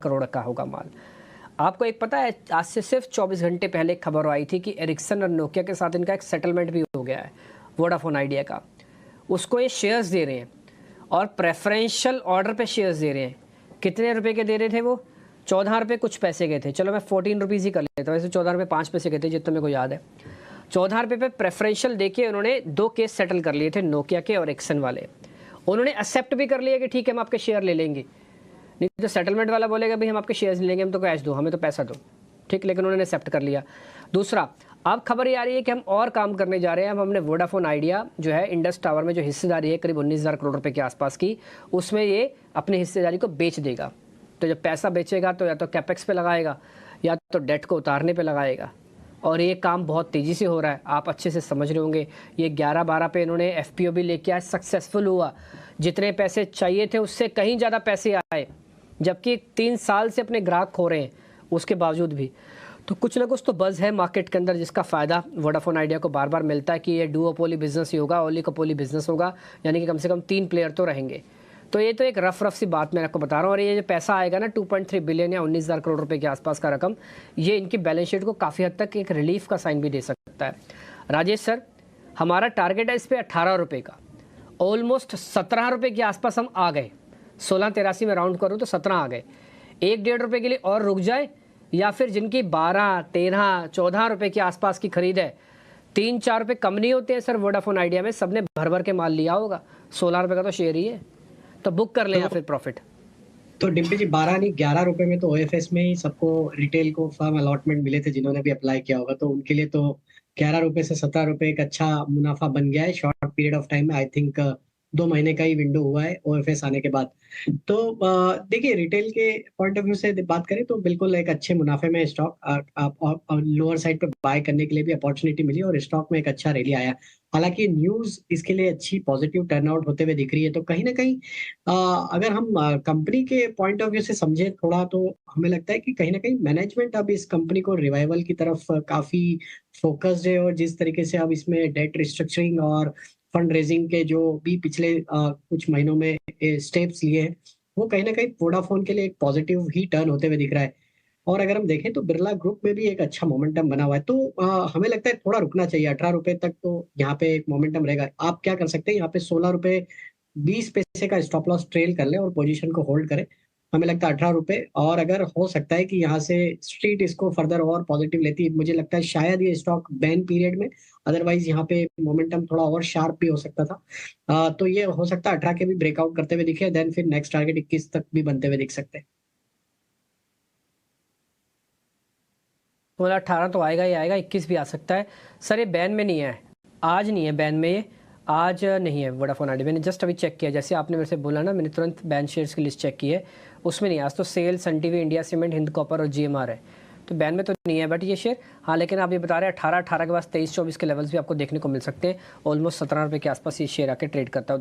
करोड़ का होगा माल। आपको एक पता है, आज से सिर्फ 24 घंटे पहले एक खबर आई थी कि एरिक्सन और नोकिया के साथ इनका एक सेटलमेंट भी हो गया है, वोडाफोन आइडिया का। उसको ये शेयर्स दे रहे हैं और प्रेफरेंशियल ऑर्डर पे शेयर्स दे रहे हैं। कितने रुपए के दे रहे थे वो? 14 रुपये कुछ पैसे के थे। चलो मैं 14 रुपीज़ ही कर लेता हूँ, वैसे 14 रुपये 5 पैसे के थे जितना मेरे को याद है। 14 रुपये पे प्रेफरेंशियल देके उन्होंने 2 केस सेटल कर लिए थे, नोकिया के और एरिक्सन वाले। उन्होंने एक्सेप्ट भी कर लिया कि ठीक है हम आपके शेयर ले लेंगे। नहीं तो सेटलमेंट वाला बोलेगा भाई हम आपके शेयर्स लेंगे, हम तो कैश दो, हमें तो पैसा दो, ठीक। लेकिन उन्होंने एक्सेप्ट कर लिया। दूसरा, अब खबर ये आ रही है कि हम और काम करने जा रहे हैं। हमने वोडाफोन आइडिया जो है इंडस टावर में जो हिस्सेदारी है करीब 19,000 करोड़ रुपए के आसपास की, उसमें ये अपनी हिस्सेदारी को बेच देगा। तो जब पैसा बेचेगा तो या तो कैपेक्स पे लगाएगा या तो डेट को उतारने पे लगाएगा। और ये काम बहुत तेज़ी से हो रहा है, आप अच्छे से समझ रहे होंगे। ये 11-12 पे इन्होंने FPO भी लेके आए, सक्सेसफुल हुआ। जितने पैसे चाहिए थे उससे कहीं ज़्यादा पैसे आए, जबकि 3 साल से अपने ग्राहक खो रहे हैं उसके बावजूद भी। तो कुछ ना कुछ तो बज़ है मार्केट के अंदर, जिसका फ़ायदा वोडाफोन आइडिया को बार बार मिलता है कि ये डुओपोली बिजनेस ही होगा, ओलिगोपोली बिजनेस होगा, यानी कि कम से कम 3 प्लेयर तो रहेंगे। तो ये तो एक रफ सी बात मैं आपको बता रहा हूँ। और ये जो पैसा आएगा ना 2.3 बिलियन या 19,000 करोड़ रुपए के आसपास का रकम, ये इनकी बैलेंस शीट को काफ़ी हद तक एक रिलीफ का साइन भी दे सकता है। राजेश सर, हमारा टारगेट है इस पर 18 रुपये का, ऑलमोस्ट 17 रुपये के आसपास हम आ गए। 1683 में राउंड करूँ तो 17 आ गए। 1-1.5 रुपये के लिए और रुक जाए, या फिर जिनकी 12, 13, 14 रुपये के आसपास की खरीद है, 3-4 रुपये कम नहीं होते हैं सर वोडाफोन आइडिया में। सबने भर भर के माल लिया होगा, 16 रुपये का तो शेयर ही है, तो बुक कर लें या फिर प्रॉफिट। तो डिम्पी जी 12 नहीं 11 रुपए में तो OFS में ही सबको रिटेल को फर्म अलॉटमेंट मिले थे, जिन्होंने भी अप्लाई किया होगा। तो उनके लिए तो 11 रुपए से 17 रुपए एक अच्छा मुनाफा बन गया है शॉर्ट पीरियड ऑफ टाइम में। आई थिंक 2 महीने का ही विंडो हुआ है OFS आने के बाद। तो देखिए, रिटेल के पॉइंट ऑफ व्यू से बात करें तो बिल्कुल एक अच्छे मुनाफे में स्टॉक आप लोअर साइड पे बाय करने के लिए भी अपॉर्चुनिटी मिली और स्टॉक में एक अच्छा रैली आया। हालांकि न्यूज इसके लिए अच्छी पॉजिटिव टर्नआउट होते हुए दिख रही है। तो कहीं ना कहीं अगर हम कंपनी के पॉइंट ऑफ व्यू से समझे थोड़ा, तो हमें लगता है कि कहीं ना कहीं मैनेजमेंट अब इस कंपनी को रिवाइवल की तरफ काफी फोकस्ड है। और जिस तरीके से अब इसमें डेट रिस्ट्रक्चरिंग और फंड रेजिंग के जो भी पिछले कुछ महीनों में स्टेप्स लिए हैं, वो कहीं ना कहीं वोडाफोन के लिए एक पॉजिटिव ही टर्न होते हुए दिख रहा है। और अगर हम देखें तो बिरला ग्रुप में भी एक अच्छा मोमेंटम बना हुआ है। तो हमें लगता है थोड़ा रुकना चाहिए 18 रुपए तक, तो यहाँ पे एक मोमेंटम रहेगा। आप क्या कर सकते हैं, यहाँ पे 16 रुपए 20 पैसे का स्टॉप लॉस ट्रेल कर ले और पोजीशन को होल्ड करें। हमें लगता है 18 रुपए, और अगर हो सकता है कि यहाँ से स्ट्रीट इसको फर्दर और पॉजिटिव लेती है, मुझे लगता है शायद ये स्टॉक बैन पीरियड में, अदरवाइज यहाँ पे मोमेंटम थोड़ा और शार्प भी हो सकता था। तो ये हो सकता है 18 के भी ब्रेकआउट करते हुए दिखे, देन फिर नेक्स्ट टारगेट 21 तक भी बनते हुए दिख सकते हैं। तो 18 तो आएगा ही आएगा, 21 भी आ सकता है सर। ये बैन में नहीं है, आज नहीं है बैन में, ये आज नहीं है वोडाफोन आइडिया। मैंने जस्ट अभी चेक किया, जैसे आपने मेरे से बोला ना, मैंने तुरंत बैन शेयर्स की लिस्ट चेक की है, उसमें नहीं। आज तो SAIL, Sun TV, India Cement, Hind Copper और GMR है, तो बैन में तो नहीं है बट ये शेयर। हाँ, लेकिन आप ये बता रहे हैं 18 के बाद 23-24 के लेवल्स भी आपको देखने को मिल सकते हैं। ऑलमोस्ट 17 रुपये के आसपास ये शेयर आके ट्रेड करता है।